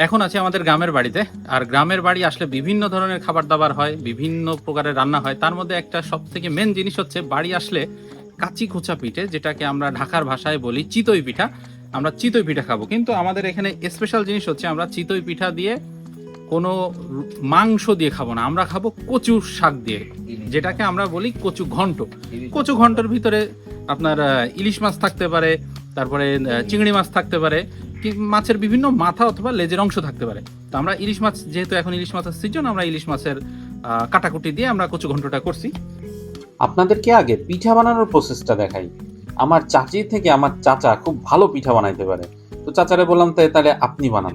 এখন আছি আমাদের গ্রামের বাড়িতে। আর গ্রামের বাড়ি আসলে বিভিন্ন ধরনের খাবার দাবার হয়, বিভিন্ন প্রকারের রান্না হয়। তার মধ্যে একটা সব থেকে মেন জিনিস হচ্ছে বাড়ি আসলে কাচি খোঁচা পিঠে, যেটাকে আমরা ঢাকার ভাষায় বলি চিতই পিঠা। আমরা চিতই পিঠা খাবো, কিন্তু আমাদের এখানে স্পেশাল জিনিস হচ্ছে আমরা চিতই পিঠা দিয়ে কোনো মাংস দিয়ে খাবো না, আমরা খাবো কচু শাক দিয়ে, যেটাকে আমরা বলি কচু ঘন্ট। কচু ঘন্টের ভিতরে আপনার ইলিশ মাছ থাকতে পারে, তারপরে চিংড়ি মাছ থাকতে পারে, মাছের বিভিন্ন মাথা অথবা লেজের অংশ থাকতে পারে। তো আমরা ইলিশ মাছ, যেহেতু এখন ইলিশ মাছের সিজন, আমরা ইলিশ মাছের কাটাকুটি দিয়ে আমরা কচু ঘন্টটা করছি। আপনাদেরকে আগে পিঠা বানানোর প্রসেসটা দেখাই। আমার চাচির থেকে আমার চাচা খুব ভালো পিঠা বানাইতে পারে। তো চাচারে বললাম তাহলে আপনি বানান।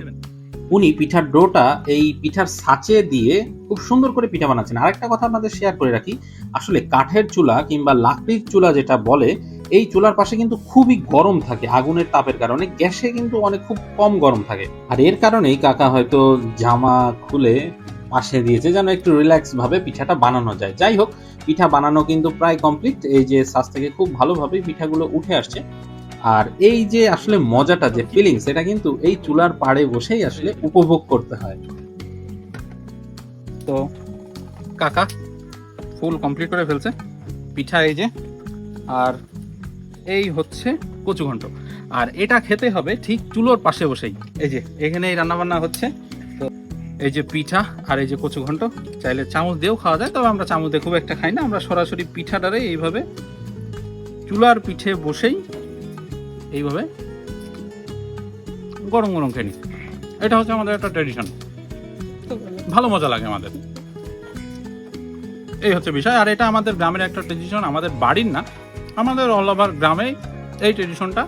উনি পিঠার ডোটা এই পিঠার ছাঁচে দিয়ে খুব সুন্দর করে পিঠা বানাচ্ছেন। আরেকটা কথা আপনাদের শেয়ার করে রাখি, আসলে কাঠের চুলা কিংবা লাকড়ির চুলা যেটা বলে, এই চুলার পাশে কিন্তু খুবই গরম থাকে আগুনের তাপের কারণে, গ্যাসে কিন্তু অনেক খুব কম গরম থাকে। আর এর কারণেই কাকা হয়তো জামা খুলে পাশে দিয়েছে যেন একটু রিল্যাক্স ভাবে পিঠাটা বানানো যায়। যাই হোক, পিঠা বানানো কিন্তু প্রায় কমপ্লিট। এই যে ছাঁচ থেকে খুব ভালোভাবে পিঠাগুলো উঠে আসছে। আর এই যে আসলে মজাটা, যে ফিলিংস, এটা কিন্তু এই চুলার পাড়ে বসেই আসলে উপভোগ করতে হয়। তো কাকা ফুল কমপ্লিট করে ফেলছে পিঠা, এই যে। আর এই হচ্ছে কচু ঘন্ট। আর এটা খেতে হবে ঠিক চুলোর পাশে বসেই। এই যে এখানে এই রান্না বান্না হচ্ছে। তো এই যে পিঠা আর এই যে কচু ঘন্ট, চাইলে চামচ দিয়েও খাওয়া যায়, তবে আমরা চামচ দিয়ে খুব একটা খাই না। আমরা সরাসরি পিঠাটারে এইভাবে চুলার পিঠে বসেই এইভাবে গরম গরম খেয়ে নিই। এটা হচ্ছে আমাদের একটা ট্র্যাডিশন, ভালো মজা লাগে আমাদের। এই হচ্ছে বিষয়। আর এটা আমাদের গ্রামের একটা ট্র্যাডিশন, আমাদের বাড়ির না, আমাদের অল ওভার গ্রামে এই ট্র্যাডিশনটা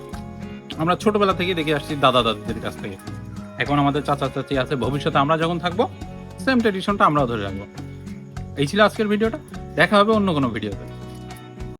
আমরা ছোটবেলা থেকে দেখে আসছি দাদা দাদিদের কাছ থেকে। এখন আমাদের চাচা চাচি আছে, ভবিষ্যতে আমরা যখন থাকবো সেম ট্র্যাডিশনটা আমরাও ধরে রাখবো। এই ছিল আজকের ভিডিওটা, দেখা হবে অন্য কোনো ভিডিওতে।